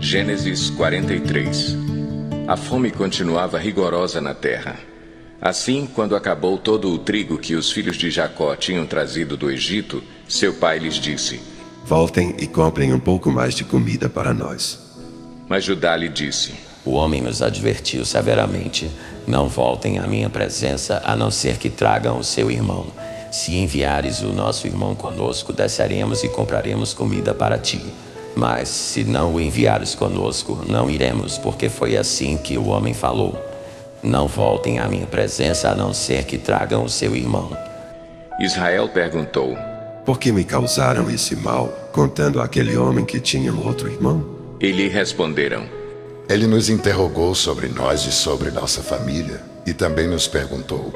Gênesis 43. A fome continuava rigorosa na terra. Assim, quando acabou todo o trigo que os filhos de Jacó tinham trazido do Egito, seu pai lhes disse: Voltem e comprem um pouco mais de comida para nós. Mas Judá lhe disse: O homem nos advertiu severamente: não voltem à minha presença, a não ser que tragam o seu irmão. Se enviares o nosso irmão conosco, desceremos e compraremos comida para ti. Mas se não o enviares conosco, não iremos, porque foi assim que o homem falou. Não voltem à minha presença, a não ser que tragam o seu irmão. Israel perguntou: Por que me causaram esse mal, contando aquele homem que tinha um outro irmão? E lhe responderam: Ele nos interrogou sobre nós e sobre nossa família, e também nos perguntou: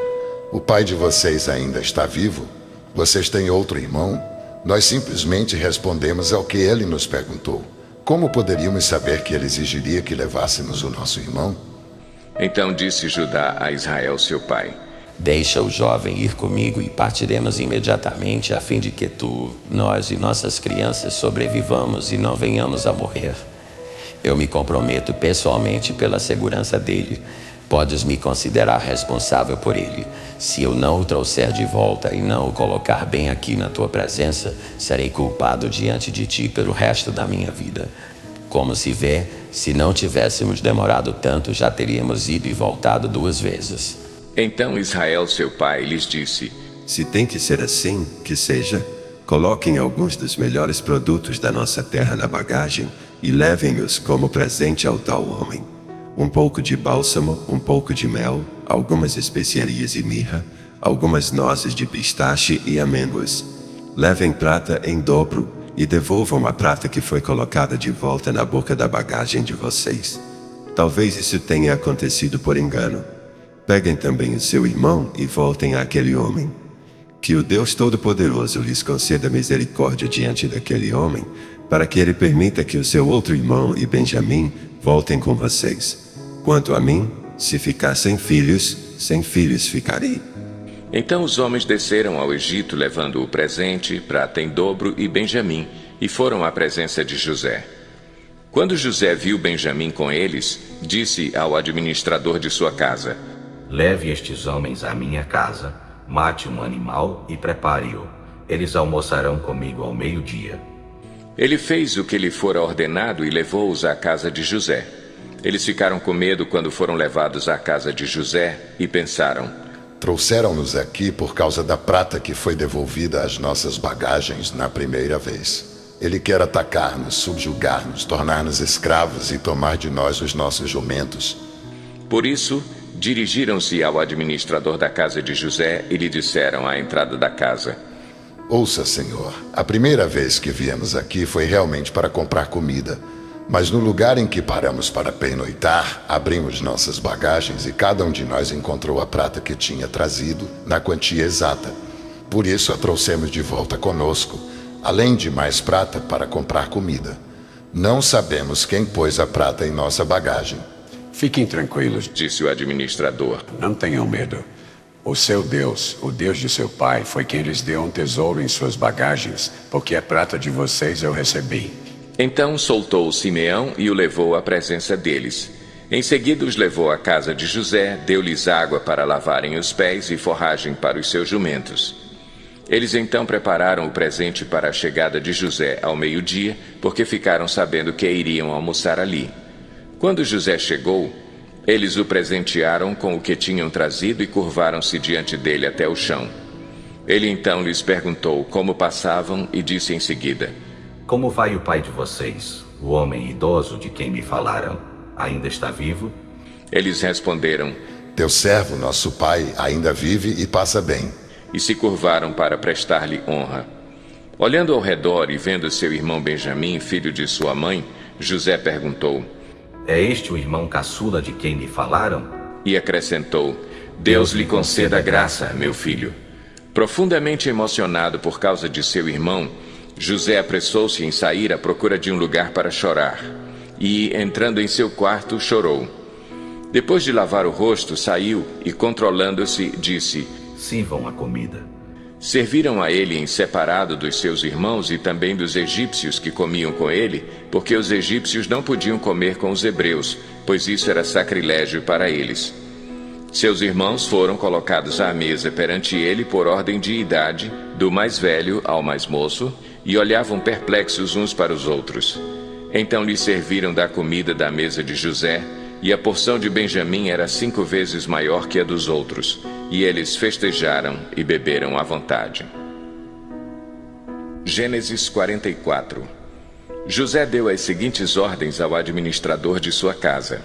o pai de vocês ainda está vivo? Vocês têm outro irmão? Nós simplesmente respondemos ao que ele nos perguntou. Como poderíamos saber que ele exigiria que levássemos o nosso irmão? Então disse Judá a Israel, seu pai: Deixa o jovem ir comigo e partiremos imediatamente, a fim de que tu, nós e nossas crianças sobrevivamos e não venhamos a morrer. Eu me comprometo pessoalmente pela segurança dele. Podes me considerar responsável por ele. Se eu não o trouxer de volta e não o colocar bem aqui na tua presença, serei culpado diante de ti pelo resto da minha vida. Como se vê, se não tivéssemos demorado tanto, já teríamos ido e voltado 2 vezes. Então Israel, seu pai, lhes disse: Se tem que ser assim, que seja. Coloquem alguns dos melhores produtos da nossa terra na bagagem e levem-os como presente ao tal homem. Um pouco de bálsamo, um pouco de mel, algumas especiarias e mirra, algumas nozes de pistache e amêndoas. Levem prata em dobro e devolvam a prata que foi colocada de volta na boca da bagagem de vocês. Talvez isso tenha acontecido por engano. Peguem também o seu irmão e voltem àquele homem. Que o Deus Todo-Poderoso lhes conceda misericórdia diante daquele homem, para que ele permita que o seu outro irmão e Benjamim voltem com vocês. Quanto a mim, se ficar sem filhos ficarei. Então os homens desceram ao Egito levando o presente, prata em dobro e Benjamim, e foram à presença de José. Quando José viu Benjamim com eles, disse ao administrador de sua casa: Leve estes homens à minha casa, mate um animal e prepare-o. Eles almoçarão comigo ao meio-dia. Ele fez o que lhe fora ordenado e levou-os à casa de José. Eles ficaram com medo quando foram levados à casa de José e pensaram: Trouxeram-nos aqui por causa da prata que foi devolvida às nossas bagagens na primeira vez. Ele quer atacar-nos, subjugar-nos, tornar-nos escravos e tomar de nós os nossos jumentos. Por isso, dirigiram-se ao administrador da casa de José e lhe disseram à entrada da casa: Ouça, senhor, a primeira vez que viemos aqui foi realmente para comprar comida. Mas no lugar em que paramos para pernoitar, abrimos nossas bagagens e cada um de nós encontrou a prata que tinha trazido na quantia exata. Por isso a trouxemos de volta conosco, além de mais prata para comprar comida. Não sabemos quem pôs a prata em nossa bagagem. Fiquem tranquilos, disse o administrador. Não tenham medo. O seu Deus, o Deus de seu pai, foi quem lhes deu um tesouro em suas bagagens, porque a prata de vocês eu recebi. Então soltou Simeão e o levou à presença deles. Em seguida os levou à casa de José, deu-lhes água para lavarem os pés e forragem para os seus jumentos. Eles então prepararam o presente para a chegada de José ao meio-dia, porque ficaram sabendo que iriam almoçar ali. Quando José chegou, eles o presentearam com o que tinham trazido e curvaram-se diante dele até o chão. Ele então lhes perguntou como passavam e disse em seguida: Como vai o pai de vocês, o homem idoso de quem me falaram? Ainda está vivo? Eles responderam: Teu servo, nosso pai, ainda vive e passa bem. E se curvaram para prestar-lhe honra. Olhando ao redor e vendo seu irmão Benjamim, filho de sua mãe, José perguntou: É este o irmão caçula de quem me falaram? E acrescentou: Deus lhe conceda graça, meu filho. Profundamente emocionado por causa de seu irmão, José apressou-se em sair à procura de um lugar para chorar. E, entrando em seu quarto, chorou. Depois de lavar o rosto, saiu e, controlando-se, disse: Sirvam a comida. Serviram a ele em separado dos seus irmãos e também dos egípcios que comiam com ele, porque os egípcios não podiam comer com os hebreus, pois isso era sacrilégio para eles. Seus irmãos foram colocados à mesa perante ele por ordem de idade, do mais velho ao mais moço, e olhavam perplexos uns para os outros. Então lhe serviram da comida da mesa de José, e a porção de Benjamim era 5 vezes maior que a dos outros, e eles festejaram e beberam à vontade. Gênesis 44. José deu as seguintes ordens ao administrador de sua casa: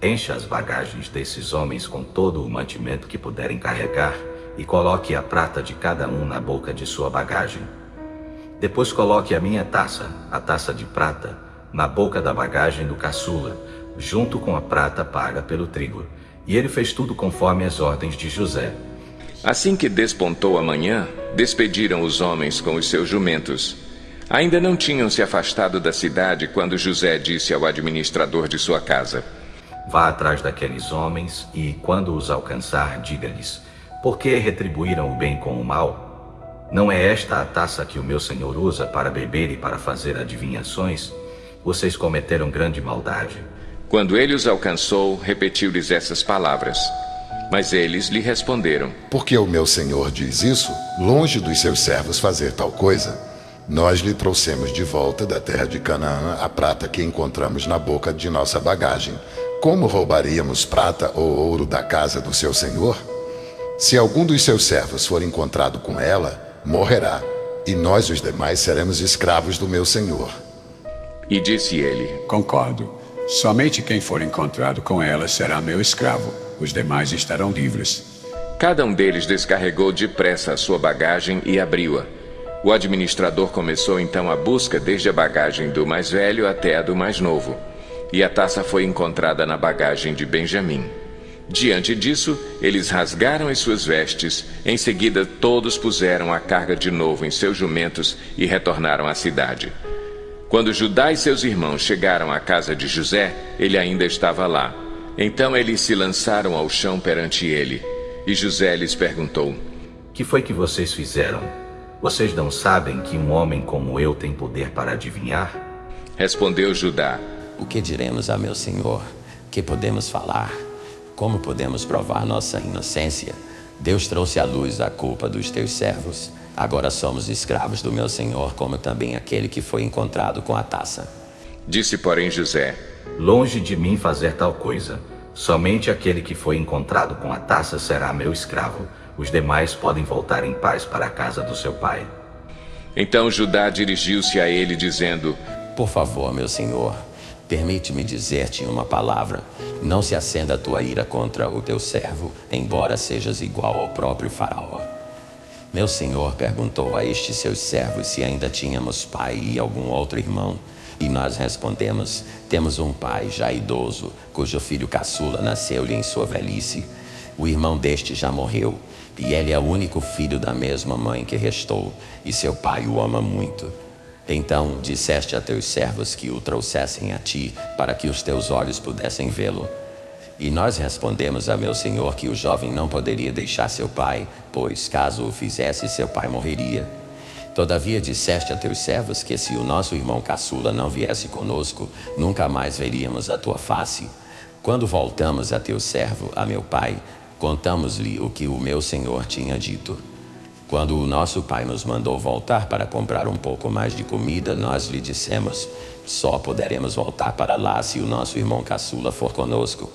Encha as bagagens desses homens com todo o mantimento que puderem carregar e coloque a prata de cada um na boca de sua bagagem. Depois coloque a minha taça, a taça de prata, na boca da bagagem do caçula, junto com a prata paga pelo trigo. E ele fez tudo conforme as ordens de José. Assim que despontou a manhã, despediram os homens com os seus jumentos. Ainda não tinham se afastado da cidade quando José disse ao administrador de sua casa: Vá atrás daqueles homens e, quando os alcançar, diga-lhes: por que retribuíram o bem com o mal? Não é esta a taça que o meu senhor usa para beber e para fazer adivinhações? Vocês cometeram grande maldade. Quando ele os alcançou, repetiu-lhes essas palavras. Mas eles lhe responderam: Por que o meu senhor diz isso? Longe dos seus servos fazer tal coisa. Nós lhe trouxemos de volta da terra de Canaã a prata que encontramos na boca de nossa bagagem. Como roubaríamos prata ou ouro da casa do seu senhor? Se algum dos seus servos for encontrado com ela, morrerá, e nós os demais seremos escravos do meu senhor. E disse ele: Concordo. Somente quem for encontrado com ela será meu escravo. Os demais estarão livres. Cada um deles descarregou depressa a sua bagagem e abriu-a. O administrador começou então a busca desde a bagagem do mais velho até a do mais novo. E a taça foi encontrada na bagagem de Benjamim. Diante disso, eles rasgaram as suas vestes. Em seguida, todos puseram a carga de novo em seus jumentos e retornaram à cidade. Quando Judá e seus irmãos chegaram à casa de José, ele ainda estava lá. Então eles se lançaram ao chão perante ele. E José lhes perguntou: Que foi que vocês fizeram? Vocês não sabem que um homem como eu tem poder para adivinhar? Respondeu Judá: O que diremos a meu senhor? Que podemos falar? Como podemos provar nossa inocência? Deus trouxe à luz a culpa dos teus servos. Agora somos escravos do meu senhor, como também aquele que foi encontrado com a taça. Disse, porém, José: Longe de mim fazer tal coisa. Somente aquele que foi encontrado com a taça será meu escravo. Os demais podem voltar em paz para a casa do seu pai. Então Judá dirigiu-se a ele, dizendo: Por favor, meu senhor, permite-me dizer-te uma palavra. Não se acenda a tua ira contra o teu servo, embora sejas igual ao próprio faraó. Meu senhor perguntou a estes seus servos se ainda tínhamos pai e algum outro irmão. E nós respondemos: temos um pai já idoso, cujo filho caçula nasceu-lhe em sua velhice. O irmão deste já morreu, e ele é o único filho da mesma mãe que restou, e seu pai o ama muito. Então disseste a teus servos que o trouxessem a ti, para que os teus olhos pudessem vê-lo. E nós respondemos a meu senhor que o jovem não poderia deixar seu pai, pois caso o fizesse, seu pai morreria. Todavia disseste a teus servos que se o nosso irmão caçula não viesse conosco, nunca mais veríamos a tua face. Quando voltamos a teu servo, a meu pai, contamos-lhe o que o meu senhor tinha dito. Quando o nosso pai nos mandou voltar para comprar um pouco mais de comida, nós lhe dissemos: só poderemos voltar para lá se o nosso irmão caçula for conosco,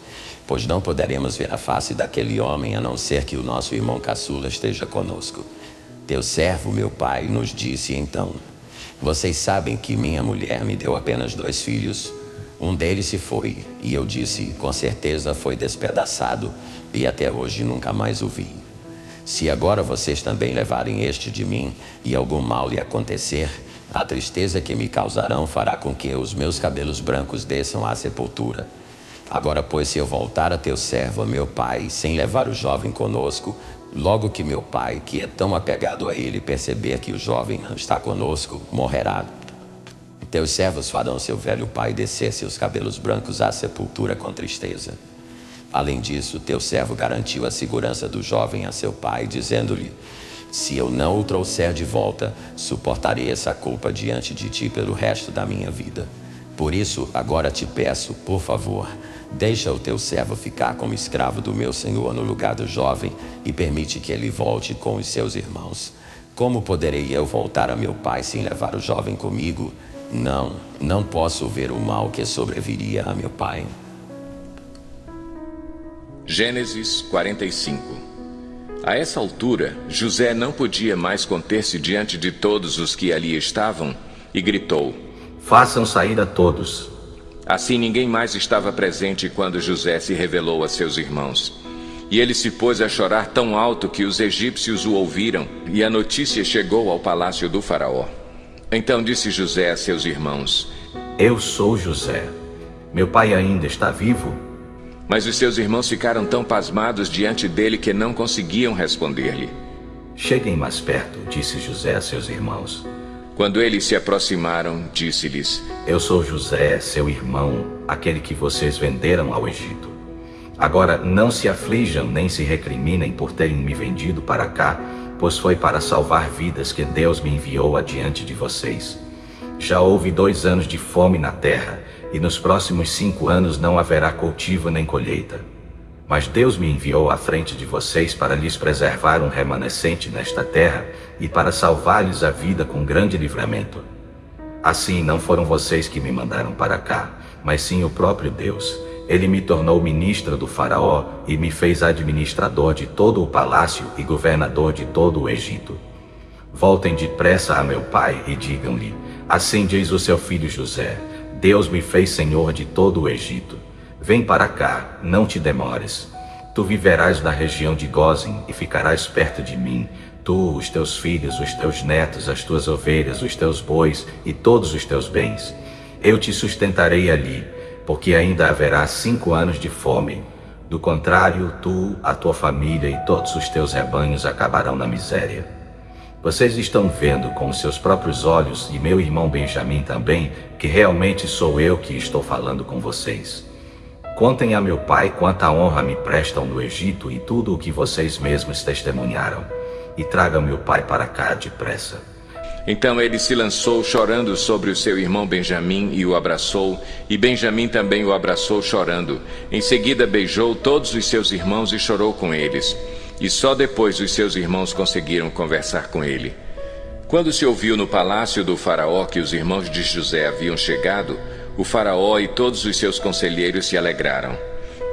pois não poderemos ver a face daquele homem a não ser que o nosso irmão caçula esteja conosco. Teu servo, meu pai, nos disse então: vocês sabem que minha mulher me deu apenas 2 filhos. Um deles se foi, e eu disse: com certeza foi despedaçado, e até hoje nunca mais o vi. Se agora vocês também levarem este de mim, e algum mal lhe acontecer, a tristeza que me causarão fará com que os meus cabelos brancos desçam à sepultura. Agora, pois, se eu voltar a teu servo, meu pai, sem levar o jovem conosco, logo que meu pai, que é tão apegado a ele, perceber que o jovem não está conosco, morrerá. Teus servos farão seu velho pai descer seus cabelos brancos à sepultura com tristeza. Além disso, teu servo garantiu a segurança do jovem a seu pai, dizendo-lhe: Se eu não o trouxer de volta, suportarei essa culpa diante de ti pelo resto da minha vida. Por isso, agora te peço, por favor, deixa o teu servo ficar como escravo do meu senhor no lugar do jovem e permite que ele volte com os seus irmãos. Como poderei eu voltar a meu pai sem levar o jovem comigo? Não posso ver o mal que sobreviria a meu pai. Gênesis 45. A essa altura, José não podia mais conter-se diante de todos os que ali estavam e gritou: Façam sair a todos. Assim ninguém mais estava presente quando José se revelou a seus irmãos. E ele se pôs a chorar tão alto que os egípcios o ouviram, e a notícia chegou ao palácio do faraó. Então disse José a seus irmãos: Eu sou José. Meu pai ainda está vivo? Mas os seus irmãos ficaram tão pasmados diante dele que não conseguiam responder-lhe. Cheguem mais perto, disse José a seus irmãos. Quando eles se aproximaram, disse-lhes: Eu sou José, seu irmão, aquele que vocês venderam ao Egito. Agora não se aflijam nem se recriminem por terem me vendido para cá, pois foi para salvar vidas que Deus me enviou adiante de vocês. Já houve 2 anos de fome na terra, e nos próximos 5 anos não haverá cultivo nem colheita. Mas Deus me enviou à frente de vocês para lhes preservar um remanescente nesta terra e para salvar-lhes a vida com grande livramento. Assim, não foram vocês que me mandaram para cá, mas sim o próprio Deus. Ele me tornou ministro do faraó e me fez administrador de todo o palácio e governador de todo o Egito. Voltem depressa a meu pai e digam-lhe: Assim diz o seu filho José, Deus me fez senhor de todo o Egito. Vem para cá, não te demores. Tu viverás na região de Gósen e ficarás perto de mim, tu, os teus filhos, os teus netos, as tuas ovelhas, os teus bois e todos os teus bens. Eu te sustentarei ali, porque ainda haverá 5 anos de fome. Do contrário, tu, a tua família e todos os teus rebanhos acabarão na miséria. Vocês estão vendo com os seus próprios olhos, e meu irmão Benjamim também, que realmente sou eu que estou falando com vocês. Contem a meu pai quanta honra me prestam no Egito e tudo o que vocês mesmos testemunharam. E traga meu pai para cá depressa. Então ele se lançou chorando sobre o seu irmão Benjamim e o abraçou, e Benjamim também o abraçou chorando. Em seguida beijou todos os seus irmãos e chorou com eles. E só depois os seus irmãos conseguiram conversar com ele. Quando se ouviu no palácio do faraó que os irmãos de José haviam chegado, o faraó e todos os seus conselheiros se alegraram.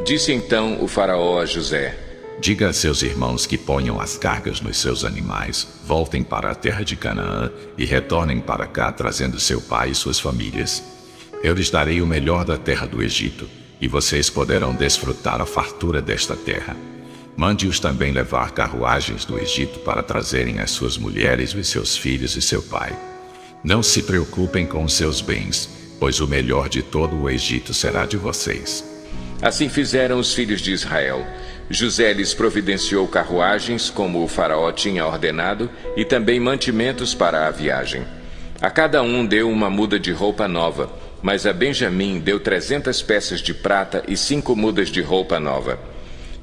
Disse então o faraó a José: Diga a seus irmãos que ponham as cargas nos seus animais, voltem para a terra de Canaã e retornem para cá trazendo seu pai e suas famílias. Eu lhes darei o melhor da terra do Egito, e vocês poderão desfrutar a fartura desta terra. Mande-os também levar carruagens do Egito para trazerem as suas mulheres, os seus filhos e seu pai. Não se preocupem com os seus bens, pois o melhor de todo o Egito será de vocês. Assim fizeram os filhos de Israel. José lhes providenciou carruagens, como o faraó tinha ordenado, e também mantimentos para a viagem. A cada um deu uma muda de roupa nova, mas a Benjamim deu 300 peças de prata e 5 mudas de roupa nova.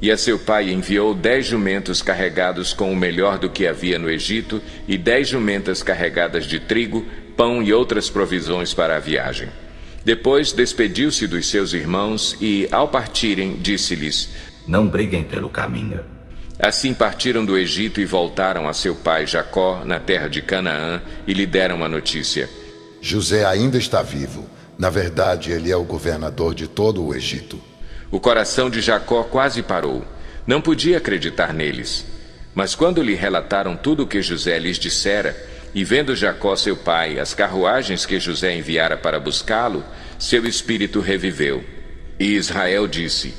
E a seu pai enviou 10 jumentos carregados com o melhor do que havia no Egito e 10 jumentas carregadas de trigo, pão e outras provisões para a viagem. Depois despediu-se dos seus irmãos e, ao partirem, disse-lhes: Não briguem pelo caminho. Assim partiram do Egito e voltaram a seu pai Jacó, na terra de Canaã, e lhe deram a notícia: José ainda está vivo. Na verdade, ele é o governador de todo o Egito. O coração de Jacó quase parou. Não podia acreditar neles. Mas quando lhe relataram tudo o que José lhes dissera, e vendo Jacó seu pai as carruagens que José enviara para buscá-lo, seu espírito reviveu. E Israel disse: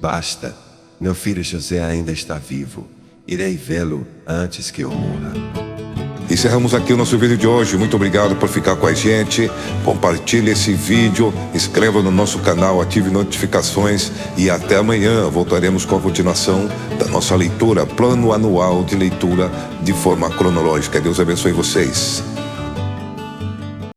Basta, meu filho José ainda está vivo. Irei vê-lo antes que eu morra. Encerramos aqui o nosso vídeo de hoje. Muito obrigado por ficar com a gente. Compartilhe esse vídeo, inscreva no nosso canal, ative notificações e até amanhã voltaremos com a continuação da nossa leitura, plano anual de leitura de forma cronológica. Deus abençoe vocês.